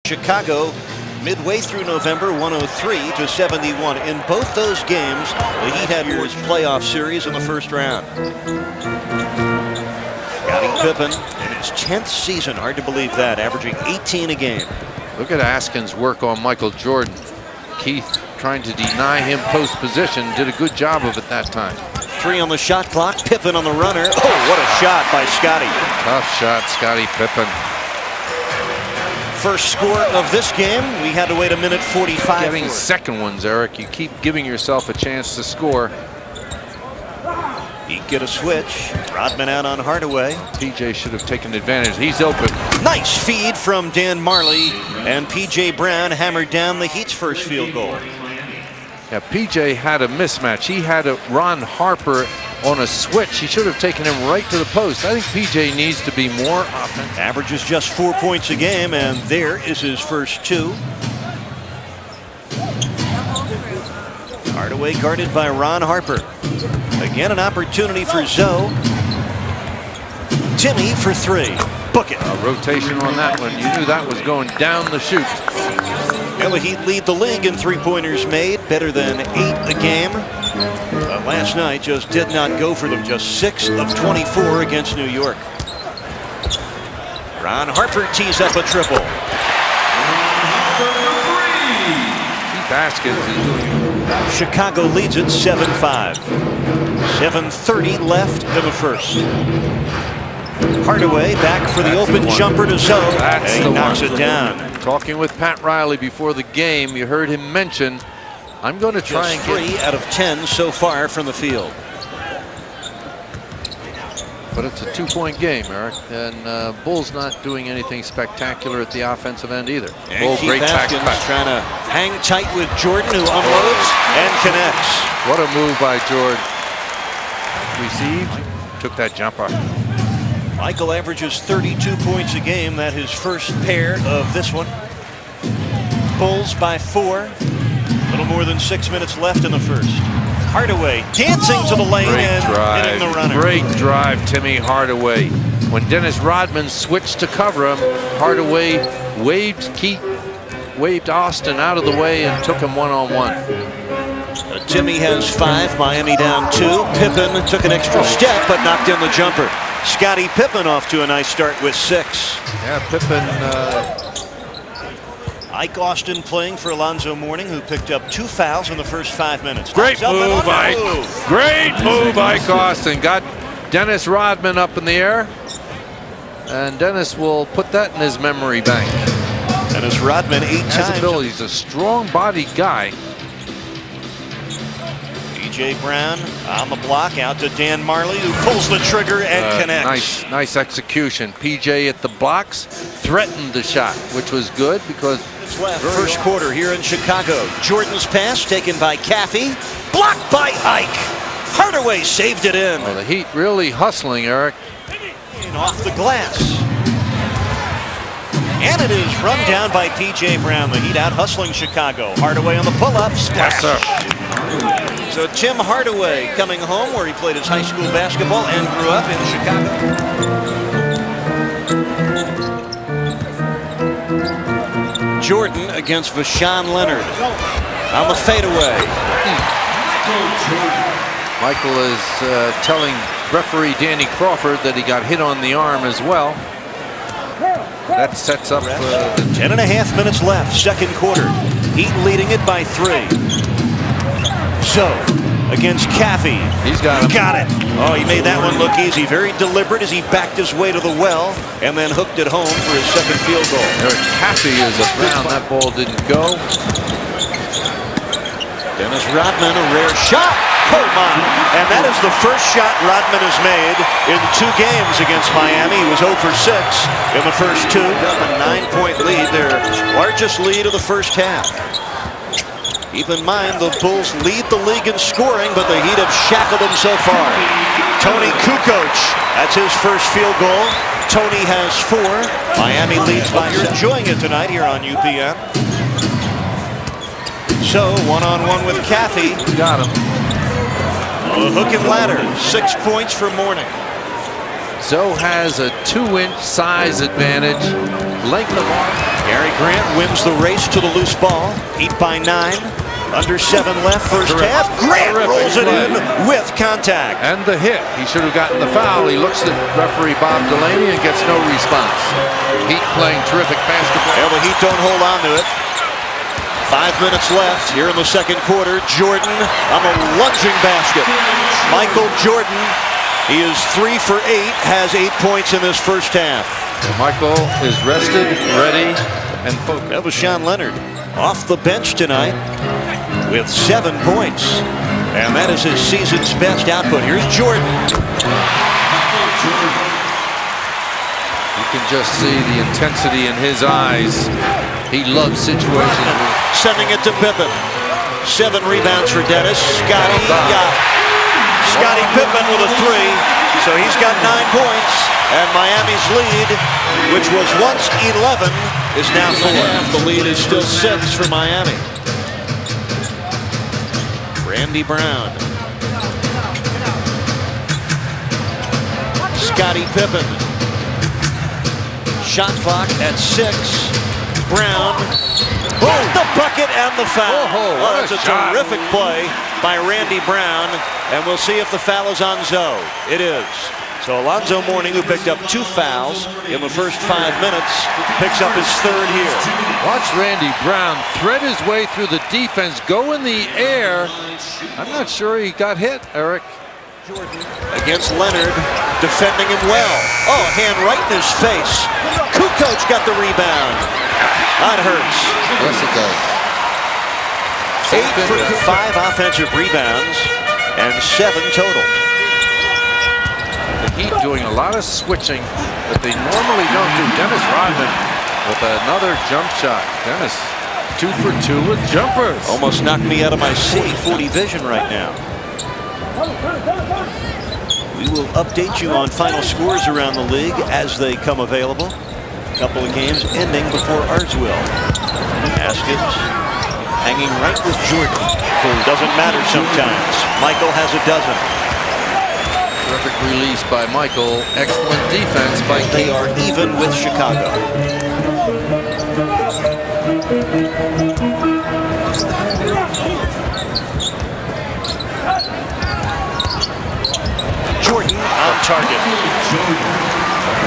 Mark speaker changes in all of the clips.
Speaker 1: Chicago midway through November, 103-71. In both those games, the Heat had his playoff series in the first round. Scottie Pippen in his 10th season, hard to believe that, averaging 18 a game.
Speaker 2: Look at Askins' work on Michael Jordan. Keith trying to deny him post position, did a good job of it that time.
Speaker 1: 3 on the shot clock, Pippen on the runner. Oh, what a shot by Scottie.
Speaker 2: Tough shot, Scottie Pippen.
Speaker 1: First score of this game, we had to wait a minute 45.
Speaker 2: Getting second ones, Eric. You keep giving yourself a chance to score.
Speaker 1: He'd get a switch. Rodman out on Hardaway.
Speaker 2: PJ should have taken advantage. He's open.
Speaker 1: Nice feed from Dan Marley, and PJ Brown hammered down the Heat's first field goal.
Speaker 2: Yeah, PJ had a mismatch. He had a Ron Harper on a switch. He should have taken him right to the post. I think PJ needs to be more offensive.
Speaker 1: Averages just 4 points a game, and there is his first 2. Hardaway guarded by Ron Harper. Again, an opportunity for Zoe. Timmy for 3. Book it.
Speaker 2: Rotation on that one. You knew that was going down the chute.
Speaker 1: And the Heat lead the league in three-pointers made, better than 8 a game. But last night just did not go for them. Just 6 of 24 against New York. Ron Harper tees up a triple.
Speaker 2: Baskets.
Speaker 1: Chicago leads it 7-5. 7:30 left in the first. Hardaway back for the open jumper to Zoe.
Speaker 2: That's
Speaker 1: and he knocks it down.
Speaker 2: Talking with Pat Riley before the game, you heard him mention, I'm going to try and get
Speaker 1: 3 out of 10 so far from the field.
Speaker 2: But it's a 2-point game, Eric, and Bull's not doing anything spectacular at the offensive end either.
Speaker 1: And
Speaker 2: Great back cut.
Speaker 1: Trying to hang tight with Jordan, who unloads and connects.
Speaker 2: What a move by Jordan. Received, took that jumper.
Speaker 1: Michael averages 32 points a game. That his first pair of this one. Bulls by 4. A little more than 6 minutes left in the first. Hardaway dancing to the lane and hitting the runner.
Speaker 2: Great drive, Timmy Hardaway. When Dennis Rodman switched to cover him, Hardaway waved Austin out of the way and took him one-on-one.
Speaker 1: Timmy has 5, Miami down 2. Pippen took an extra step but knocked in the jumper. Scottie Pippen off to a nice start with 6.
Speaker 2: Yeah, Pippen.
Speaker 1: Ike Austin playing for Alonzo Mourning, who picked up 2 fouls in the first 5 minutes.
Speaker 2: Great move, Ike. Great move, Ike Austin. Got Dennis Rodman up in the air. And Dennis will put that in his memory bank.
Speaker 1: Dennis Rodman 8 times.
Speaker 2: He's a strong-bodied guy.
Speaker 1: PJ Brown on the block, out to Dan Marley, who pulls the trigger and connects.
Speaker 2: Nice execution. PJ at the blocks, threatened the shot, which was good because
Speaker 1: left first quarter here in Chicago. Jordan's pass taken by Caffey, blocked by Ike. Hardaway saved it in.
Speaker 2: Oh, the Heat really hustling, Eric.
Speaker 1: And off the glass. And it is run down by PJ Brown. The Heat out hustling Chicago. Hardaway on the pull-up. Splash. So Tim Hardaway coming home where he played his high school basketball and grew up in Chicago. Jordan against Vashawn Leonard on the fadeaway.
Speaker 2: Michael is telling referee Danny Crawford that he got hit on the arm as well. That sets up
Speaker 1: 10.5 minutes left, second quarter. Heat leading it by 3. So against Caffey.
Speaker 2: He's got
Speaker 1: it. Oh, he made that one look easy. Very deliberate as he backed his way to the well and then hooked it home for his second field goal.
Speaker 2: Eric, Caffey is a brown. That ball didn't go.
Speaker 1: Dennis Rodman, a rare shot. Oh my! And that is the first shot Rodman has made in 2 games against Miami. He was 0 for 6 in the first 2. Got a 9-point lead, their largest lead of the first half. Keep in mind, the Bulls lead the league in scoring, but the Heat have shackled them so far. Tony Kukoc, that's his first field goal. Tony has 4. Miami leads by. You're enjoying it tonight here on UPN. So, one-on-one with Caffey.
Speaker 2: Got him.
Speaker 1: A hook and ladder. 6 points for Mourning.
Speaker 2: Zoe has a 2-inch size advantage. Length of arm.
Speaker 1: Gary Grant wins the race to the loose ball. 8 by 9. Under 7 left, first half. Grant rolls it in with contact.
Speaker 2: And the hit. He should have gotten the foul. He looks at referee Bob Delaney and gets no response. Heat playing terrific basketball.
Speaker 1: Well, the Heat don't hold on to it. 5 minutes left here in the second quarter. Jordan on a lunging basket. Michael Jordan, he is 3 for 8, has 8 points in this first half.
Speaker 2: Michael is rested, ready, and focused.
Speaker 1: That was Sean Leonard off the bench tonight with 7 points. And that is his season's best output. Here's Jordan.
Speaker 2: You can just see the intensity in his eyes. He loves situations.
Speaker 1: Sending it to Pippen. 7 rebounds for Dennis. Scottie Pippen with a 3. So he's got 9 points. And Miami's lead, which was once 11, is now 4. The lead is still 6 for Miami. Randy Brown. Scottie Pippen. Shot clock at 6. Brown. Boom! The bucket and the foul.
Speaker 2: Oh,
Speaker 1: that's a terrific play by Randy Brown. And we'll see if the foul is on Zoe. It is. So Alonzo Mourning, who picked up 2 fouls in the first 5 minutes, picks up his 3rd here.
Speaker 2: Watch Randy Brown thread his way through the defense, go in the air. I'm not sure he got hit, Eric.
Speaker 1: Against Leonard, defending him well. Oh, hand right in his face. Kukoc got the rebound. That hurts.
Speaker 2: Yes, it does.
Speaker 1: 8 for 5 offensive rebounds and 7 total.
Speaker 2: The Heat doing a lot of switching that they normally don't do. Dennis Rodman with another jump shot. Dennis 2 for 2 with jumpers.
Speaker 1: Almost knocked me out of my C40 vision right now. We will update you on final scores around the league as they come available. A couple of games ending before ours will. Haskins hanging right with Jordan. Doesn't matter sometimes. Michael has a dozen.
Speaker 2: Terrific release by Michael. Excellent defense by Kate.
Speaker 1: They are even with Chicago. Jordan on target.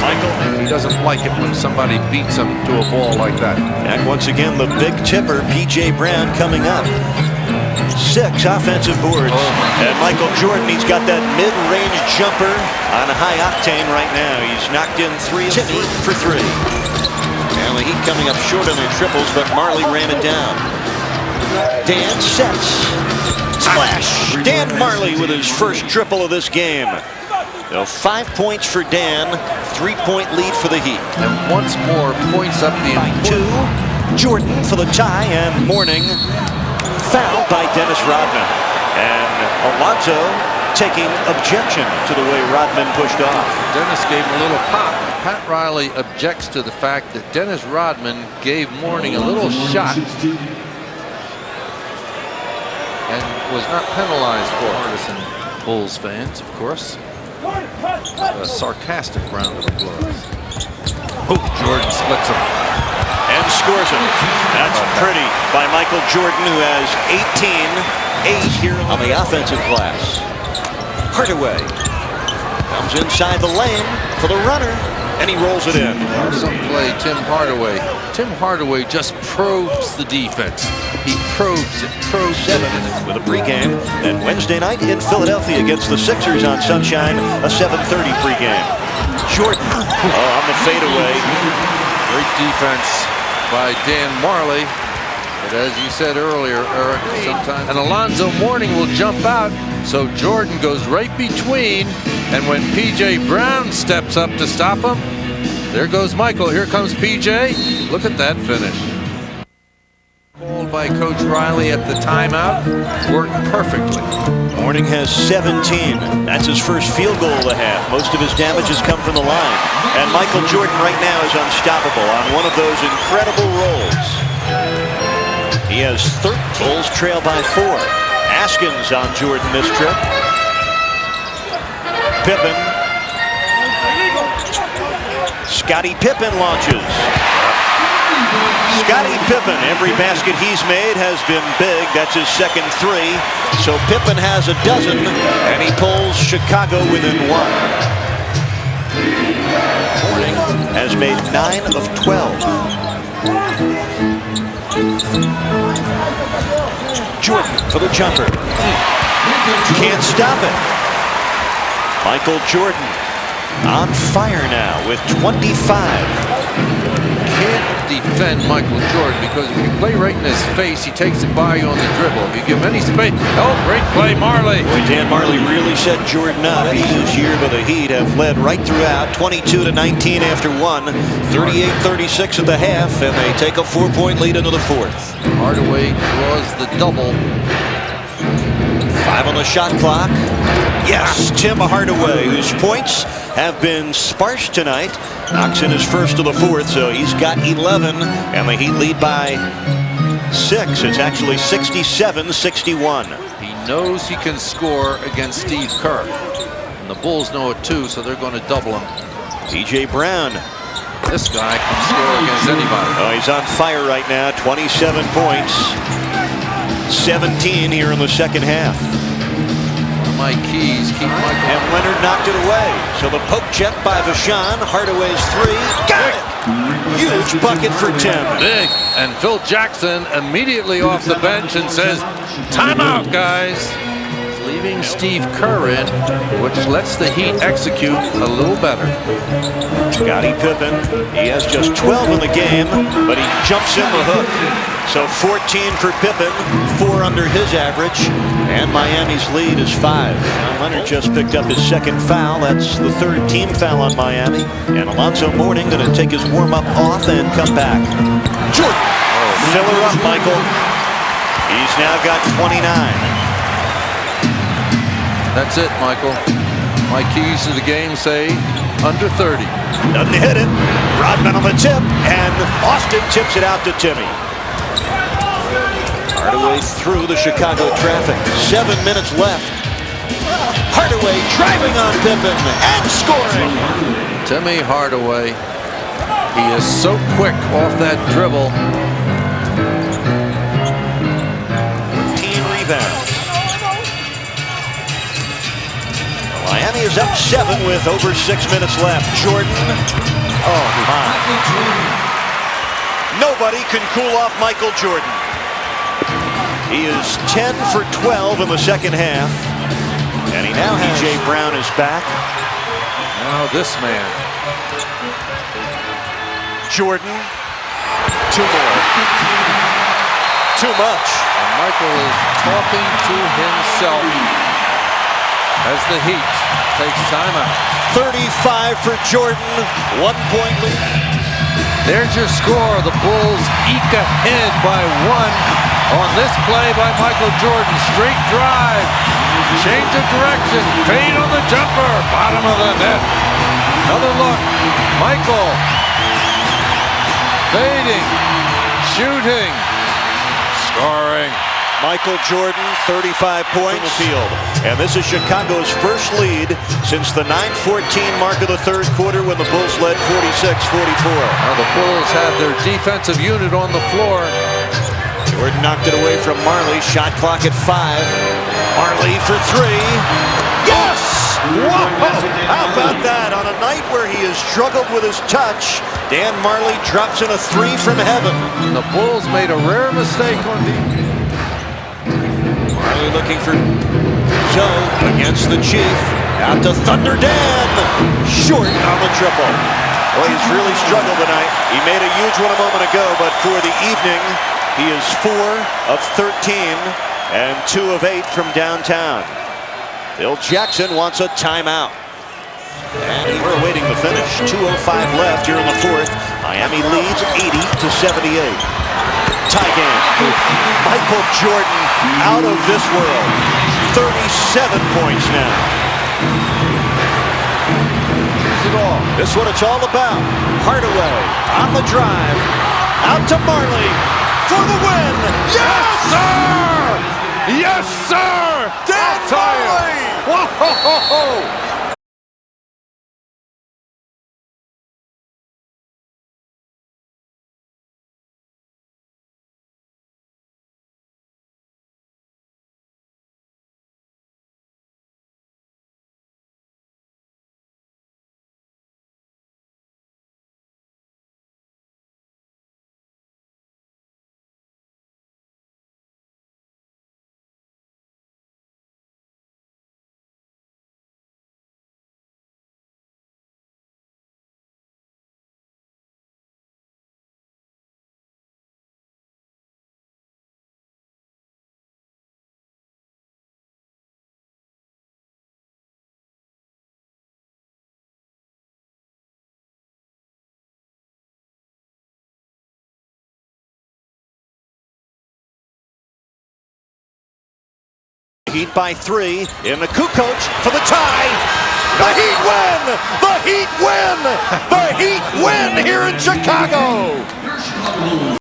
Speaker 1: Michael.
Speaker 2: He doesn't like it when somebody beats him to a ball like that.
Speaker 1: And once again, the big tipper, P.J. Brown, coming up. 6 offensive boards. And Michael Jordan, he's got that mid-range jumper on a high octane right now. He's knocked in 3 of 8 for 3. And the Heat coming up short on their triples, but Marley ran it down. Dan sets. Splash! Dan Marley with his first triple of this game. So 5 points for Dan, 3-point lead for the Heat.
Speaker 2: And once more, points up the
Speaker 1: 2. Jordan for the tie, and Mourning fouled by Dennis Rodman. And Alonzo taking objection to the way Rodman pushed off.
Speaker 2: Dennis gave him a little pop. Pat Riley objects to the fact that Dennis Rodman gave Mourning a little shot and was not penalized for it. Partisan Bulls fans, of course. A sarcastic round of applause. Oh, Jordan splits him.
Speaker 1: And scores him. That's pretty by Michael Jordan, who has 18-8 here on the offensive glass. Hardaway comes inside the lane for the runner, and he rolls it in.
Speaker 2: Some play Tim Hardaway. Tim Hardaway just probes the defense. He probes it, probes it.
Speaker 1: With a pregame, and Wednesday night in Philadelphia against the Sixers on Sunshine, a 7:30 pregame. Jordan on the fadeaway.
Speaker 2: Great defense by Dan Marley. But as you said earlier, Eric, sometimes and Alonzo Mourning will jump out, so Jordan goes right between, and when P.J. Brown steps up to stop him, there goes Michael. Here comes P.J. Look at that finish. Called by Coach Riley at the timeout. Worked perfectly.
Speaker 1: Mourning has 17. That's his first field goal of the half. Most of his damage has come from the line. And Michael Jordan right now is unstoppable on one of those incredible rolls. He has 13. Bulls trail by 4. Haskins on Jordan this trip. Pippen. Scottie Pippen launches. Scottie Pippen, every basket he's made has been big. That's his second three. So Pippen has a dozen, and he pulls Chicago within one. Morning has made 9 of 12. Jordan for the jumper. Can't stop it. Michael Jordan on fire now with 25.
Speaker 2: Can't defend Michael Jordan because if you play right in his face, he takes it by you on the dribble. If you give him any space, oh, great play, Marley.
Speaker 1: Boy, Dan Marley really set Jordan up. He this year by the Heat have led right throughout, 22-19 after one, 38-36 at the half, and they take a 4-point lead into the fourth.
Speaker 2: Hardaway draws the double.
Speaker 1: 5 on the shot clock. Yes, Tim Hardaway, whose points have been sparse tonight, knocks in his first of the fourth, so he's got 11, and the Heat lead by 6. It's actually 67-61.
Speaker 2: He knows he can score against Steve Kerr, and the Bulls know it too, so they're going to double him.
Speaker 1: P.J. Brown.
Speaker 2: This guy can score against anybody.
Speaker 1: Oh, he's on fire right now. 27 points, 17 here in the second half.
Speaker 2: My keys keep Michael.
Speaker 1: And Leonard knocked it away. So the poke check by Vachon. Hardaway's three. Got it! Huge bucket for Tim.
Speaker 2: Big. And Phil Jackson immediately off the bench and says, timeout, guys. Leaving Steve Kerr in, which lets the Heat execute a little better.
Speaker 1: Scottie Pippen, he has just 12 in the game, but he jumps in the hook. So 14 for Pippen, 4 under his average, and Miami's lead is 5. Now Leonard just picked up his second foul. That's the third team foul on Miami. And Alonzo Mourning going to take his warm-up off and come back. Jordan, fill her up, Michael. He's now got 29.
Speaker 2: That's it, Michael. My keys to the game say under 30.
Speaker 1: Doesn't hit it. Rodman on the tip, and Austin tips it out to Timmy. Hardaway through the Chicago traffic. 7 minutes left. Hardaway driving on Pippen and scoring.
Speaker 2: Timmy Hardaway. He is so quick off that dribble.
Speaker 1: 15 rebounds. Miami is up 7 with over 6 minutes left. Jordan. Oh, my. Nobody can cool off Michael Jordan. He is 10 for 12 in the second half. And he now has P.J. Brown is back.
Speaker 2: Now this man.
Speaker 1: Jordan. 2 more. Too much.
Speaker 2: And Michael is talking to himself as the Heat takes timeout.
Speaker 1: 35 for Jordan. 1-point lead.
Speaker 2: There's your score. The Bulls eke ahead by 1 on this play by Michael Jordan. Straight drive. Change of direction. Fade on the jumper. Bottom of the net. Another look. Michael. Fading. Shooting. Scoring.
Speaker 1: Michael Jordan, 35 points. Field. And this is Chicago's first lead since the 9:14 mark of the third quarter when the Bulls led 46-44.
Speaker 2: Now the Bulls have their defensive unit on the floor.
Speaker 1: Jordan knocked it away from Marley. Shot clock at 5. Marley for 3. Yes! Whoa! How about that? On a night where he has struggled with his touch, Dan Marley drops in a 3 from heaven.
Speaker 2: And the Bulls made a rare mistake on defense.
Speaker 1: Marley looking for Joe against the Chief. Out to Thunder Dan. Short on the triple. Well, he's really struggled tonight. He made a huge one a moment ago, but for the evening, he is 4 of 13 and 2 of 8 from downtown. Phil Jackson wants a timeout. And we're awaiting the finish. 2:05 left here in the fourth. Miami leads 80-78. Tie game. Michael Jordan out of this world. 37 points now. Here's it all. This is what it's all about. Hardaway on the drive. Out to Marley for the win. Yes, sir! Yes, sir! Dan Marley! Whoa! Heat by 3 in the Kukoc for the tie. The Heat win! The Heat win! The Heat win here in Chicago!